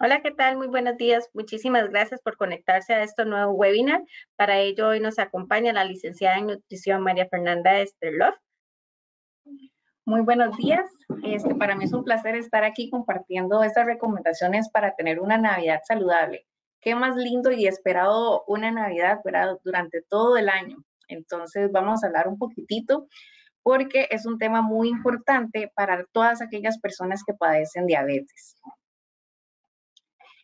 Hola, ¿qué tal? Muy buenos días. Muchísimas gracias por conectarse a este nuevo webinar. Para ello, hoy nos acompaña la licenciada en nutrición María Fernanda Esterloff. Muy buenos días. Para mí es un placer estar aquí compartiendo estas recomendaciones para tener una Navidad saludable. Qué más lindo y esperado una Navidad, ¿verdad? Durante todo el año. Entonces vamos a hablar un poquitito porque es un tema muy importante para todas aquellas personas que padecen diabetes.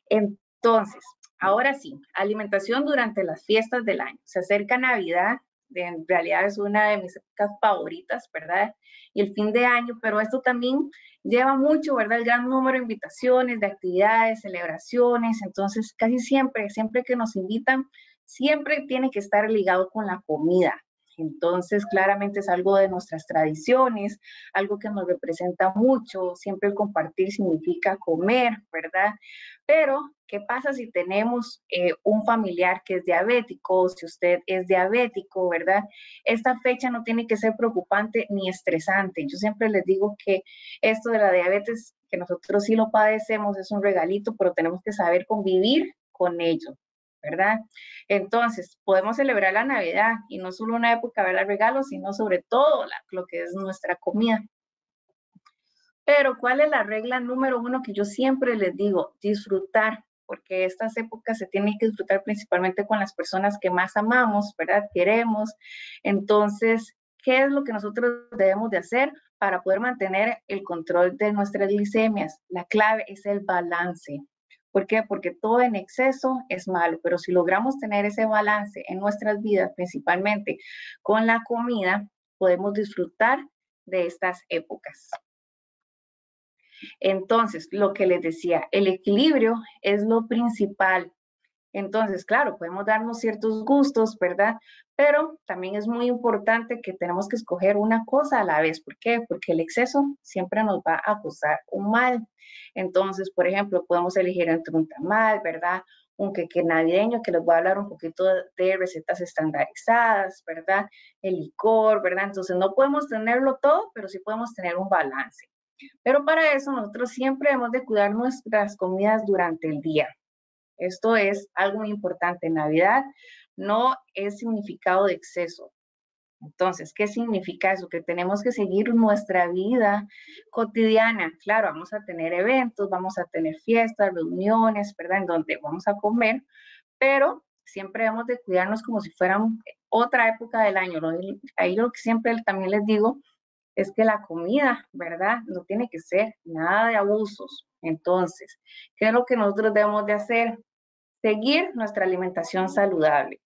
Entonces, ahora sí, alimentación durante las fiestas del año. Se acerca Navidad, en realidad es una de mis épocas favoritas, ¿verdad? Y el fin de año, pero esto también lleva mucho, ¿verdad? El gran número de invitaciones, de actividades, celebraciones, entonces casi siempre, siempre que nos invitan, siempre tiene que estar ligado con la comida. Entonces, claramente es algo de nuestras tradiciones, algo que nos representa mucho, siempre el compartir significa comer, ¿verdad? Pero, ¿qué pasa si tenemos un familiar que es diabético, si usted es diabético, ¿verdad? Esta fecha no tiene que ser preocupante ni estresante. Yo siempre les digo que esto de la diabetes, que nosotros sí lo padecemos, es un regalito, pero tenemos que saber convivir con ello, ¿verdad? Entonces, podemos celebrar la Navidad y no solo una época de dar regalos, sino sobre todo lo que es nuestra comida. Pero, ¿cuál es la regla número uno que yo siempre les digo? Disfrutar, porque estas épocas se tienen que disfrutar principalmente con las personas que más amamos, ¿verdad? Queremos. Entonces, ¿qué es lo que nosotros debemos de hacer para poder mantener el control de nuestras glicemias? La clave es el balance. ¿Por qué? Porque todo en exceso es malo, pero si logramos tener ese balance en nuestras vidas, principalmente con la comida, podemos disfrutar de estas épocas. Entonces, lo que les decía, el equilibrio es lo principal. Entonces, claro, podemos darnos ciertos gustos, ¿verdad? Pero también es muy importante que tenemos que escoger una cosa a la vez. ¿Por qué? Porque el exceso siempre nos va a causar un mal. Entonces, por ejemplo, podemos elegir entre un tamal, ¿verdad? Un queque navideño, que les voy a hablar un poquito de recetas estandarizadas, ¿verdad? El licor, ¿verdad? Entonces, no podemos tenerlo todo, pero sí podemos tener un balance. Pero para eso nosotros siempre hemos de cuidar nuestras comidas durante el día. Esto es algo muy importante. Navidad no es significado de exceso. Entonces, ¿qué significa eso? Que tenemos que seguir nuestra vida cotidiana. Claro, vamos a tener eventos, vamos a tener fiestas, reuniones, ¿verdad? En donde vamos a comer, pero siempre debemos de cuidarnos como si fuera otra época del año. Ahí lo que siempre también les digo es que la comida, ¿verdad? No tiene que ser nada de abusos. Entonces, ¿qué es lo que nosotros debemos de hacer? Seguir nuestra alimentación saludable.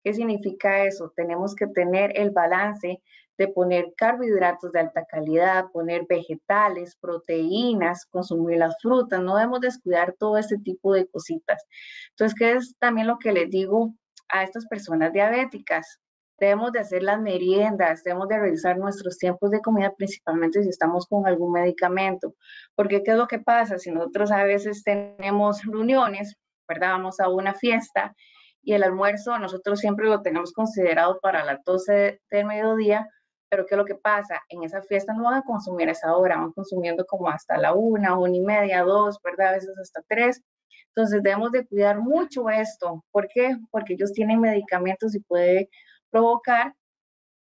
¿Qué significa eso? Tenemos que tener el balance de poner carbohidratos de alta calidad, poner vegetales, proteínas, consumir las frutas, no debemos descuidar todo este tipo de cositas. Entonces, ¿qué es también lo que les digo a estas personas diabéticas? Debemos de hacer las meriendas, debemos de revisar nuestros tiempos de comida, principalmente si estamos con algún medicamento, porque ¿qué es lo que pasa? Si nosotros a veces tenemos reuniones, ¿verdad? Vamos a una fiesta y el almuerzo nosotros siempre lo tenemos considerado para las 12 del mediodía, pero ¿qué es lo que pasa? En esa fiesta no van a consumir a esa hora, van consumiendo como hasta la 1:30, 2, ¿verdad? A veces hasta 3. Entonces debemos de cuidar mucho esto. ¿Por qué? Porque ellos tienen medicamentos y puede provocar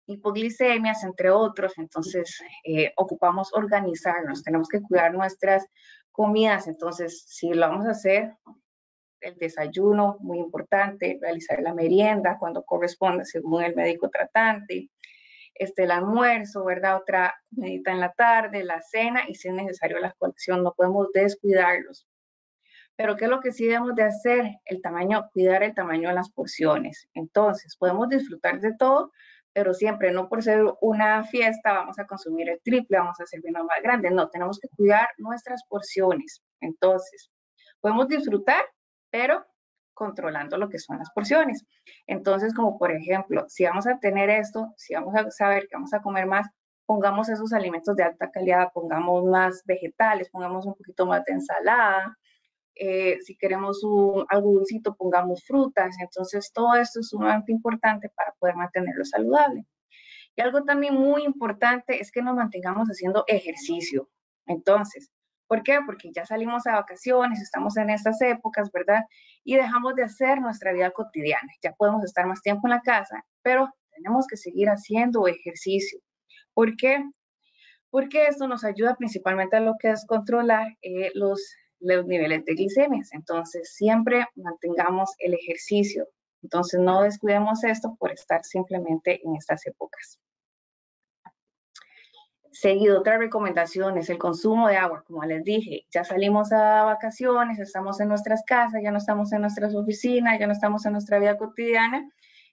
hipoglicemias, entre otros. Entonces, ocupamos organizarnos, tenemos que cuidar nuestras comidas. Entonces, si lo vamos a hacer, el desayuno, muy importante, realizar la merienda cuando corresponde según el médico tratante, el almuerzo, ¿verdad? Otra comidita en la tarde, la cena y si es necesario la colación, no podemos descuidarlos. Pero ¿qué es lo que sí debemos de hacer? El tamaño, cuidar el tamaño de las porciones. Entonces, podemos disfrutar de todo, pero siempre, no por ser una fiesta, vamos a consumir el triple, vamos a servirnos más grande. No, tenemos que cuidar nuestras porciones. Entonces, podemos disfrutar, pero controlando lo que son las porciones. Entonces, como por ejemplo, si vamos a tener esto, si vamos a saber que vamos a comer más, pongamos esos alimentos de alta calidad, pongamos más vegetales, pongamos un poquito más de ensalada, si queremos algo dulcito, pongamos frutas. Entonces, todo esto es sumamente importante para poder mantenerlo saludable. Y algo también muy importante es que nos mantengamos haciendo ejercicio. Entonces, ¿Por qué? Porque ya salimos a vacaciones, estamos en estas épocas, ¿verdad? Y dejamos de hacer nuestra vida cotidiana. Ya podemos estar más tiempo en la casa, pero tenemos que seguir haciendo ejercicio. ¿Por qué? Porque esto nos ayuda principalmente a lo que es controlar los niveles de glicemias. Entonces, siempre mantengamos el ejercicio. Entonces, no descuidemos esto por estar simplemente en estas épocas. Seguido, otra recomendación es el consumo de agua. Como les dije, ya salimos a vacaciones, estamos en nuestras casas, ya no estamos en nuestras oficinas, ya no estamos en nuestra vida cotidiana,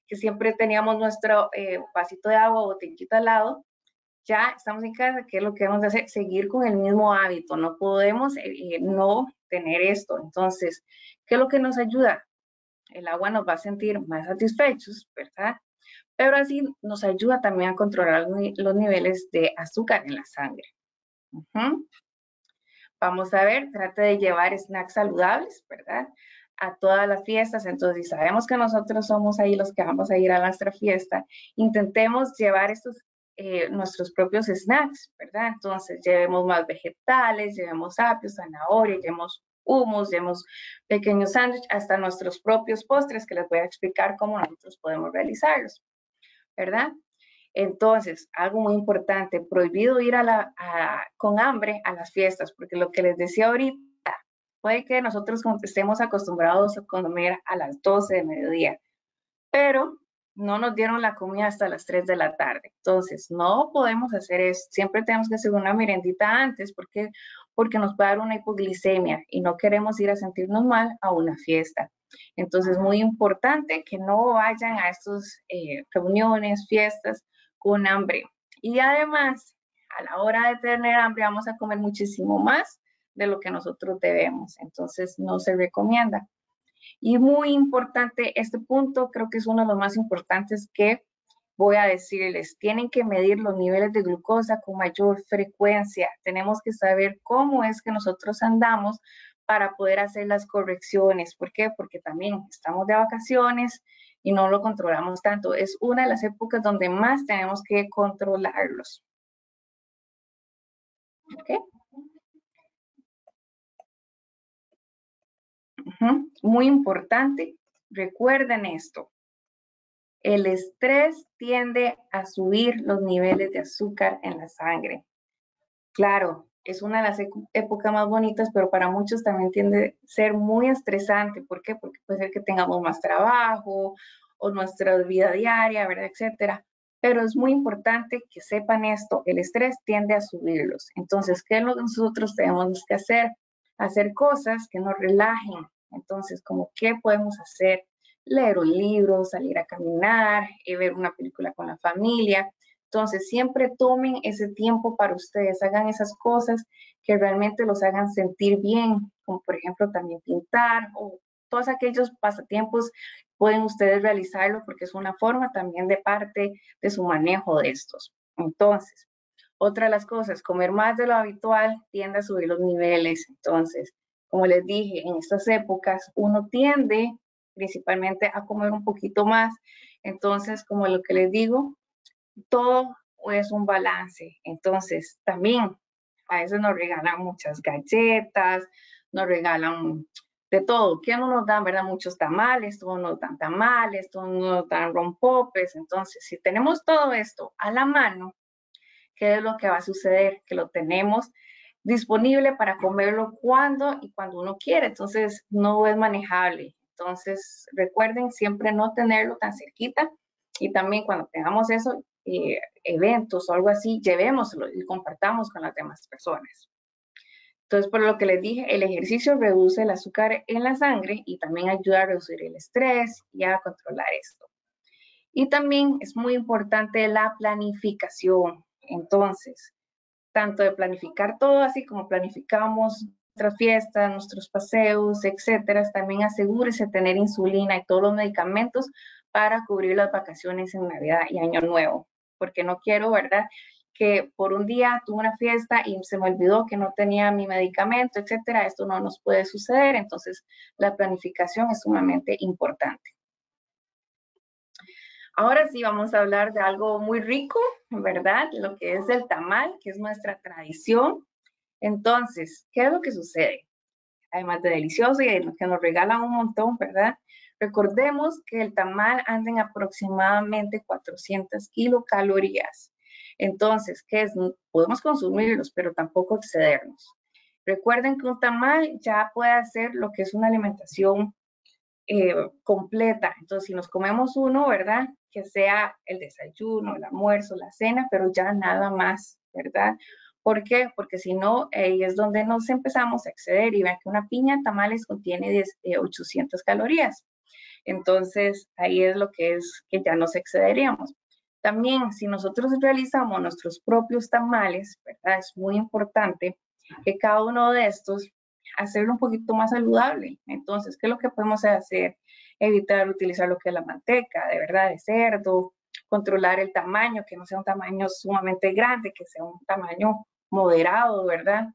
que siempre teníamos nuestro vasito de agua o botellita al lado. Ya estamos en casa, ¿qué es lo que debemos de hacer? Seguir con el mismo hábito, no podemos no tener esto. Entonces, ¿qué es lo que nos ayuda? El agua nos va a sentir más satisfechos, ¿verdad? Pero así nos ayuda también a controlar los niveles de azúcar en la sangre. Vamos a ver, trate de llevar snacks saludables, ¿verdad? A todas las fiestas. Entonces, si sabemos que nosotros somos ahí los que vamos a ir a nuestra fiesta, intentemos llevar nuestros propios snacks, ¿verdad? Entonces, llevemos más vegetales, llevemos apio, zanahoria, llevemos hummus, llevemos pequeños sándwiches, hasta nuestros propios postres, que les voy a explicar cómo nosotros podemos realizarlos, ¿verdad? Entonces, algo muy importante, prohibido ir con hambre a las fiestas, porque lo que les decía ahorita, puede que nosotros estemos acostumbrados a comer a las 12 de mediodía, pero no nos dieron la comida hasta las 3 de la tarde. Entonces, no podemos hacer eso. Siempre tenemos que hacer una merendita antes, porque nos puede dar una hipoglicemia y no queremos ir a sentirnos mal a una fiesta. Entonces, es muy importante que no vayan a estas reuniones, fiestas con hambre. Y además, a la hora de tener hambre, vamos a comer muchísimo más de lo que nosotros debemos. Entonces, no se recomienda. Y muy importante, este punto creo que es uno de los más importantes que voy a decirles. Tienen que medir los niveles de glucosa con mayor frecuencia. Tenemos que saber cómo es que nosotros andamos para poder hacer las correcciones. ¿Por qué? Porque también estamos de vacaciones y no lo controlamos tanto. Es una de las épocas donde más tenemos que controlarlos. ¿Ok? Muy importante, recuerden esto. El estrés tiende a subir los niveles de azúcar en la sangre. Claro, es una de las épocas más bonitas, pero para muchos también tiende a ser muy estresante. ¿Por qué? Porque puede ser que tengamos más trabajo o nuestra vida diaria, ¿verdad? Etcétera. Pero es muy importante que sepan esto, el estrés tiende a subirlos. Entonces, ¿qué es lo que nosotros tenemos que hacer? Hacer cosas que nos relajen. Entonces, ¿cómo qué podemos hacer? Leer un libro, salir a caminar, ver una película con la familia. Entonces, siempre tomen ese tiempo para ustedes, hagan esas cosas que realmente los hagan sentir bien, como por ejemplo también pintar o todos aquellos pasatiempos pueden ustedes realizarlo porque es una forma también de parte de su manejo de estos. Entonces, otra de las cosas, comer más de lo habitual tiende a subir los niveles. Entonces, como les dije, en estas épocas uno tiende principalmente a comer un poquito más. Entonces, como lo que les digo, todo es un balance. Entonces, también a veces nos regalan muchas galletas, nos regalan de todo. ¿Qué no nos dan, verdad? Muchos tamales, todos nos dan tamales, todos nos dan rompopes. Entonces, si tenemos todo esto a la mano, ¿qué es lo que va a suceder? Que lo tenemos disponible para comerlo cuando y cuando uno quiere. Entonces, no es manejable. Entonces, recuerden siempre no tenerlo tan cerquita y también cuando tengamos eso, eventos o algo así, llevémoslo y compartamos con las demás personas. Entonces, por lo que les dije, el ejercicio reduce el azúcar en la sangre y también ayuda a reducir el estrés y a controlar esto. Y también es muy importante la planificación. Entonces, tanto de planificar todo así como planificamos nuestras fiestas, nuestros paseos, etcétera, también asegúrese de tener insulina y todos los medicamentos para cubrir las vacaciones en Navidad y Año Nuevo, porque no quiero, ¿verdad?, que por un día tuve una fiesta y se me olvidó que no tenía mi medicamento, etcétera. Esto no nos puede suceder, entonces la planificación es sumamente importante. Ahora sí vamos a hablar de algo muy rico, ¿verdad? Lo que es el tamal, que es nuestra tradición. Entonces, ¿qué es lo que sucede? Además de delicioso y que nos regalan un montón, ¿verdad? Recordemos que el tamal anda en aproximadamente 400 kilocalorías. Entonces, ¿qué es? Podemos consumirlos, pero tampoco excedernos. Recuerden que un tamal ya puede ser lo que es una alimentación completa. Entonces, si nos comemos uno, ¿verdad? Que sea el desayuno, el almuerzo, la cena, pero ya nada más, ¿verdad? ¿Por qué? Porque si no, ahí es donde nos empezamos a exceder y ven que una piña de tamales contiene 800 calorías. Entonces, ahí es lo que es que ya nos excederíamos. También, si nosotros realizamos nuestros propios tamales, ¿verdad? Es muy importante que cada uno de estos hacerlo un poquito más saludable. Entonces, ¿qué es lo que podemos hacer? Evitar utilizar lo que es la manteca, de verdad, de cerdo, controlar el tamaño, que no sea un tamaño sumamente grande, que sea un tamaño moderado, ¿verdad?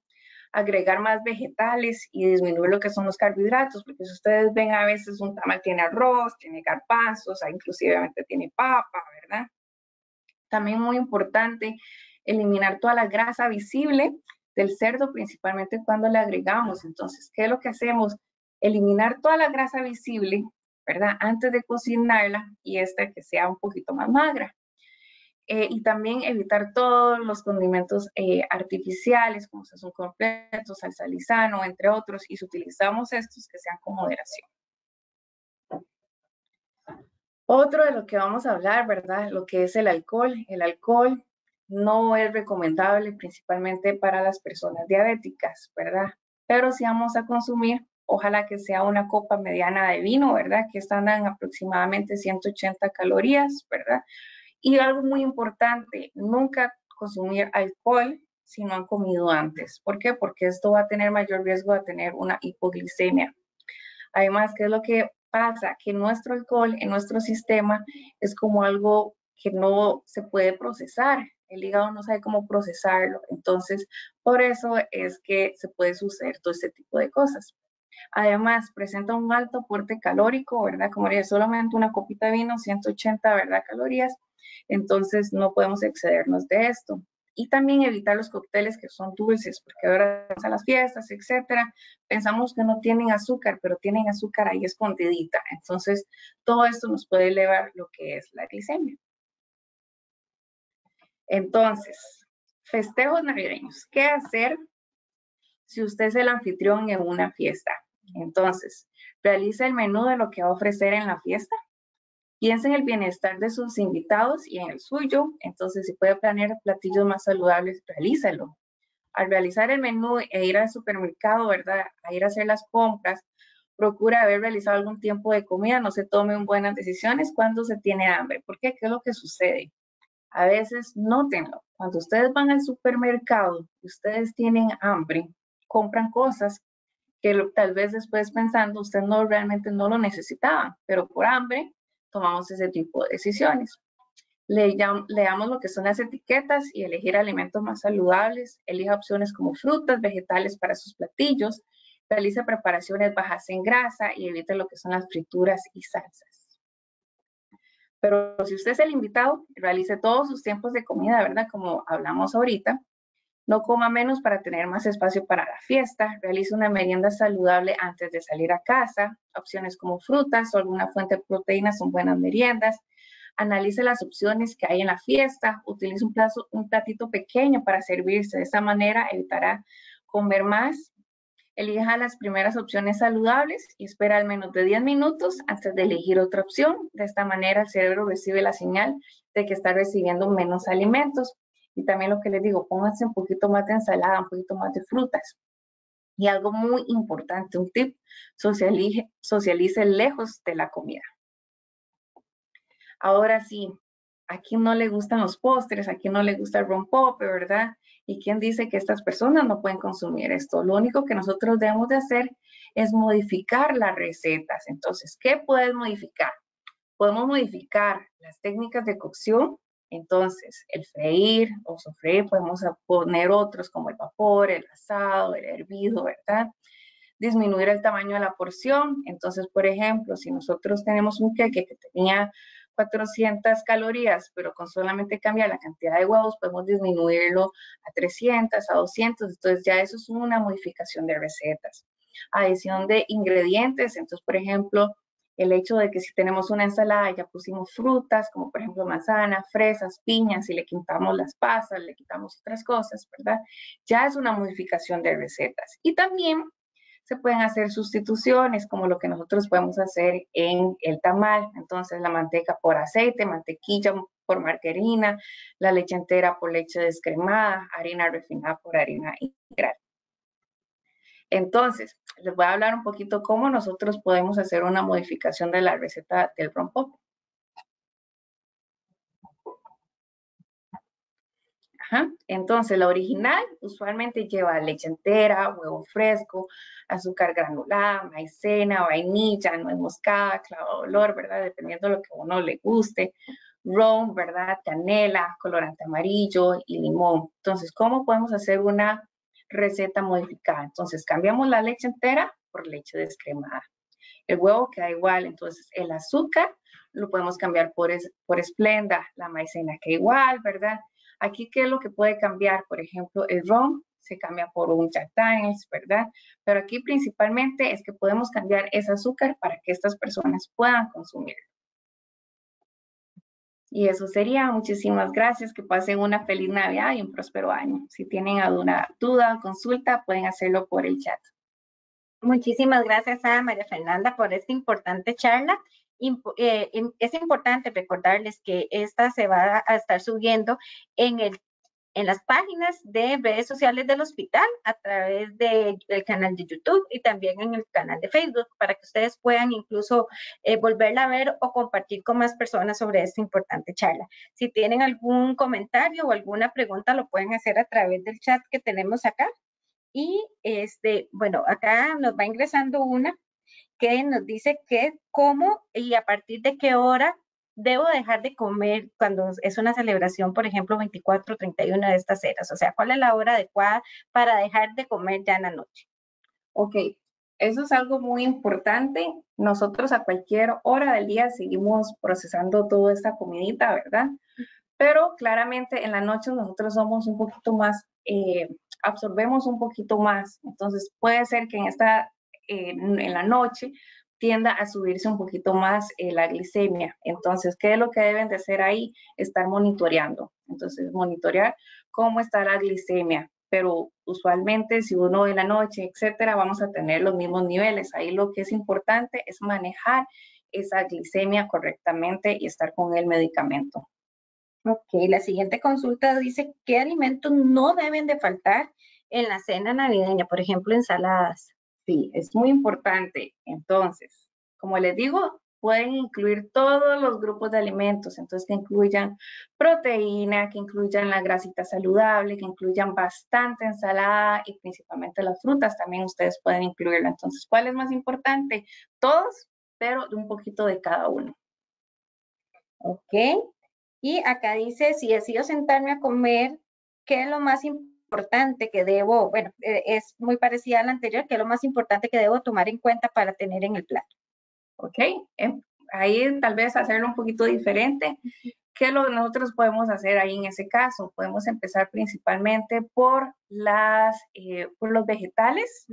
Agregar más vegetales y disminuir lo que son los carbohidratos, porque si ustedes ven a veces un tamal tiene arroz, tiene garbanzos, inclusive tiene papa, ¿verdad? También muy importante, eliminar toda la grasa visible del cerdo, principalmente cuando le agregamos. Entonces, ¿qué es lo que hacemos? Eliminar toda la grasa visible, ¿verdad? Antes de cocinarla y esta que sea un poquito más magra. Y también evitar todos los condimentos artificiales, como sazón completo, salsa Lizano, entre otros, y si utilizamos estos, que sean con moderación. Otro de lo que vamos a hablar, ¿verdad? Lo que es el alcohol. El alcohol no es recomendable principalmente para las personas diabéticas, ¿verdad? Pero si vamos a consumir, ojalá que sea una copa mediana de vino, ¿verdad? Que están en aproximadamente 180 calorías, ¿verdad? Y algo muy importante, nunca consumir alcohol si no han comido antes. ¿Por qué? Porque esto va a tener mayor riesgo de tener una hipoglicemia. Además, ¿qué es lo que pasa? Que nuestro alcohol en nuestro sistema es como algo que no se puede procesar. El hígado no sabe cómo procesarlo. Entonces, por eso es que se puede suceder todo este tipo de cosas. Además, presenta un alto aporte calórico, ¿verdad? Como diría, solamente una copita de vino, 180, ¿verdad? Calorías. Entonces, no podemos excedernos de esto. Y también evitar los cócteles que son dulces, porque ahora a las fiestas, etcétera, pensamos que no tienen azúcar, pero tienen azúcar ahí escondidita. Entonces, todo esto nos puede elevar lo que es la glicemia. Entonces, festejos navideños. ¿Qué hacer si usted es el anfitrión en una fiesta? Entonces, realiza el menú de lo que va a ofrecer en la fiesta. Piensa en el bienestar de sus invitados y en el suyo. Entonces, si puede planear platillos más saludables, realícelo. Al realizar el menú e ir al supermercado, ¿verdad? A ir a hacer las compras, procura haber realizado algún tiempo de comida. No se tomen buenas decisiones cuando se tiene hambre. ¿Por qué? ¿Qué es lo que sucede? A veces, nótenlo. Cuando ustedes van al supermercado y ustedes tienen hambre, compran cosas que tal vez después pensando usted no realmente no lo necesitaba, pero por hambre tomamos ese tipo de decisiones. Leamos lo que son las etiquetas y elegir alimentos más saludables, elija opciones como frutas, vegetales para sus platillos, realice preparaciones bajas en grasa y evite lo que son las frituras y salsas. Pero si usted es el invitado, realice todos sus tiempos de comida, ¿verdad? Como hablamos ahorita. No coma menos para tener más espacio para la fiesta. Realice una merienda saludable antes de salir a casa. Opciones como frutas o alguna fuente de proteínas son buenas meriendas. Analice las opciones que hay en la fiesta. Utilice un platito pequeño para servirse. De esa manera evitará comer más. Elija las primeras opciones saludables y espera al menos de 10 minutos antes de elegir otra opción. De esta manera el cerebro recibe la señal de que está recibiendo menos alimentos. Y también lo que les digo, pónganse un poquito más de ensalada, un poquito más de frutas. Y algo muy importante, un tip, socialice lejos de la comida. Ahora sí, a quien no le gustan los postres, a quien no le gusta el rompope, ¿verdad? ¿Y quién dice que estas personas no pueden consumir esto? Lo único que nosotros debemos de hacer es modificar las recetas. Entonces, ¿qué puedes modificar? Podemos modificar las técnicas de cocción. Entonces, el freír o sofreír, podemos poner otros como el vapor, el asado, el hervido, ¿verdad? Disminuir el tamaño de la porción. Entonces, por ejemplo, si nosotros tenemos un queque que tenía 400 calorías, pero con solamente cambiar la cantidad de huevos podemos disminuirlo a 300, a 200, entonces ya eso es una modificación de recetas. Adición de ingredientes, entonces por ejemplo, el hecho de que si tenemos una ensalada ya pusimos frutas, como por ejemplo manzanas, fresas, piñas, y le quitamos las pasas, le quitamos otras cosas, ¿verdad? Ya es una modificación de recetas. Y también se pueden hacer sustituciones, como lo que nosotros podemos hacer en el tamal. Entonces, la manteca por aceite, mantequilla por margarina, la leche entera por leche descremada, harina refinada por harina integral. Entonces, les voy a hablar un poquito cómo nosotros podemos hacer una modificación de la receta del rompope. Entonces, la original usualmente lleva leche entera, huevo fresco, azúcar granulada, maicena, vainilla, nuez moscada, clavo de olor, ¿verdad? Dependiendo de lo que a uno le guste, ron, ¿verdad? Canela, colorante amarillo y limón. Entonces, ¿cómo podemos hacer una receta modificada? Entonces, cambiamos la leche entera por leche descremada. El huevo queda igual, entonces el azúcar lo podemos cambiar por Splenda, la maicena queda igual, ¿verdad? Aquí, ¿qué es lo que puede cambiar? Por ejemplo, el ron se cambia por un Jack Daniels, ¿verdad? Pero aquí principalmente es que podemos cambiar ese azúcar para que estas personas puedan consumirlo. Y eso sería. Muchísimas gracias. Que pasen una feliz Navidad y un próspero año. Si tienen alguna duda o consulta, pueden hacerlo por el chat. Muchísimas gracias a María Fernanda por esta importante charla. Es importante recordarles que esta se va a estar subiendo en las páginas de redes sociales del hospital a través del canal de YouTube y también en el canal de Facebook para que ustedes puedan incluso volverla a ver o compartir con más personas sobre esta importante charla. Si tienen algún comentario o alguna pregunta, lo pueden hacer a través del chat que tenemos acá. Y bueno, acá nos va ingresando una que nos dice que cómo y a partir de qué hora debo dejar de comer cuando es una celebración, por ejemplo, 24 o 31 de estas eras. O sea, ¿cuál es la hora adecuada para dejar de comer ya en la noche? Ok, eso es algo muy importante. Nosotros a cualquier hora del día seguimos procesando toda esta comidita, ¿verdad? Pero claramente en la noche nosotros somos un poquito más, absorbemos un poquito más. Entonces puede ser que en la noche tienda a subirse un poquito más la glicemia. Entonces, ¿qué es lo que deben de hacer ahí? Estar monitoreando. Entonces, monitorear cómo está la glicemia. Pero usualmente si uno en la noche, etcétera, vamos a tener los mismos niveles. Ahí lo que es importante es manejar esa glicemia correctamente y estar con el medicamento. Ok, la siguiente consulta dice, ¿qué alimentos no deben de faltar en la cena navideña? Por ejemplo, ensaladas. Sí, es muy importante. Entonces, como les digo, pueden incluir todos los grupos de alimentos, entonces que incluyan proteína, que incluyan la grasita saludable, que incluyan bastante ensalada y principalmente las frutas también ustedes pueden incluirlo. Entonces, ¿cuál es más importante? Todos, pero un poquito de cada uno. Ok. Y acá dice, si decido sentarme a comer, ¿qué es lo más importante que debo? Bueno, es muy parecida a la anterior, ¿qué es lo más importante que debo tomar en cuenta para tener en el plato? Ok, ahí tal vez hacerlo un poquito diferente. ¿Qué es lo que nosotros podemos hacer ahí en ese caso? Podemos empezar principalmente por los vegetales,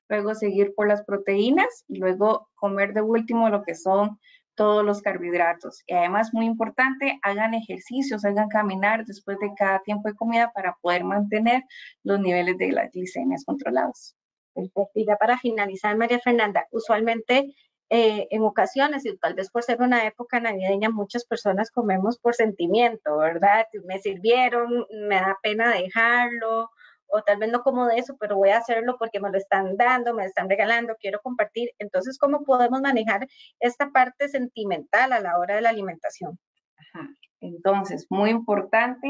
luego seguir por las proteínas y luego comer de último lo que son todos los carbohidratos. Y además, muy importante, hagan ejercicios, hagan caminar después de cada tiempo de comida para poder mantener los niveles de las glicemias controlados. Perfecto. Y ya para finalizar, María Fernanda, usualmente en ocasiones, y tal vez por ser una época navideña, muchas personas comemos por sentimiento, ¿verdad? Me sirvieron, me da pena dejarlo, o tal vez no como de eso, pero voy a hacerlo porque me lo están dando, me lo están regalando, quiero compartir. Entonces, ¿cómo podemos manejar esta parte sentimental a la hora de la alimentación? Ajá. Entonces, muy importante.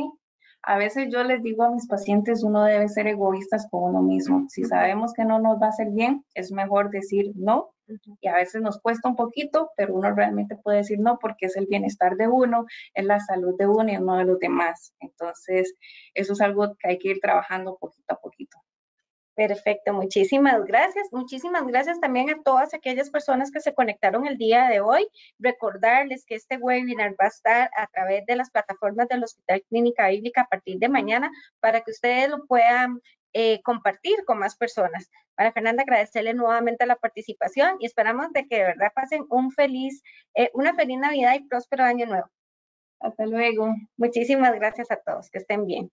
A veces yo les digo a mis pacientes, uno debe ser egoístas con uno mismo. Si sabemos que no nos va a hacer bien, es mejor decir no. Y a veces nos cuesta un poquito, pero uno realmente puede decir no porque es el bienestar de uno, es la salud de uno y no de los demás. Entonces, eso es algo que hay que ir trabajando poquito a poquito. Perfecto, muchísimas gracias. Muchísimas gracias también a todas aquellas personas que se conectaron el día de hoy. Recordarles que este webinar va a estar a través de las plataformas del Hospital Clínica Bíblica a partir de mañana para que ustedes lo puedan compartir con más personas. María Fernanda, agradecerle nuevamente la participación y esperamos de que de verdad pasen una feliz Navidad y próspero año nuevo. Hasta luego. Muchísimas gracias a todos. Que estén bien.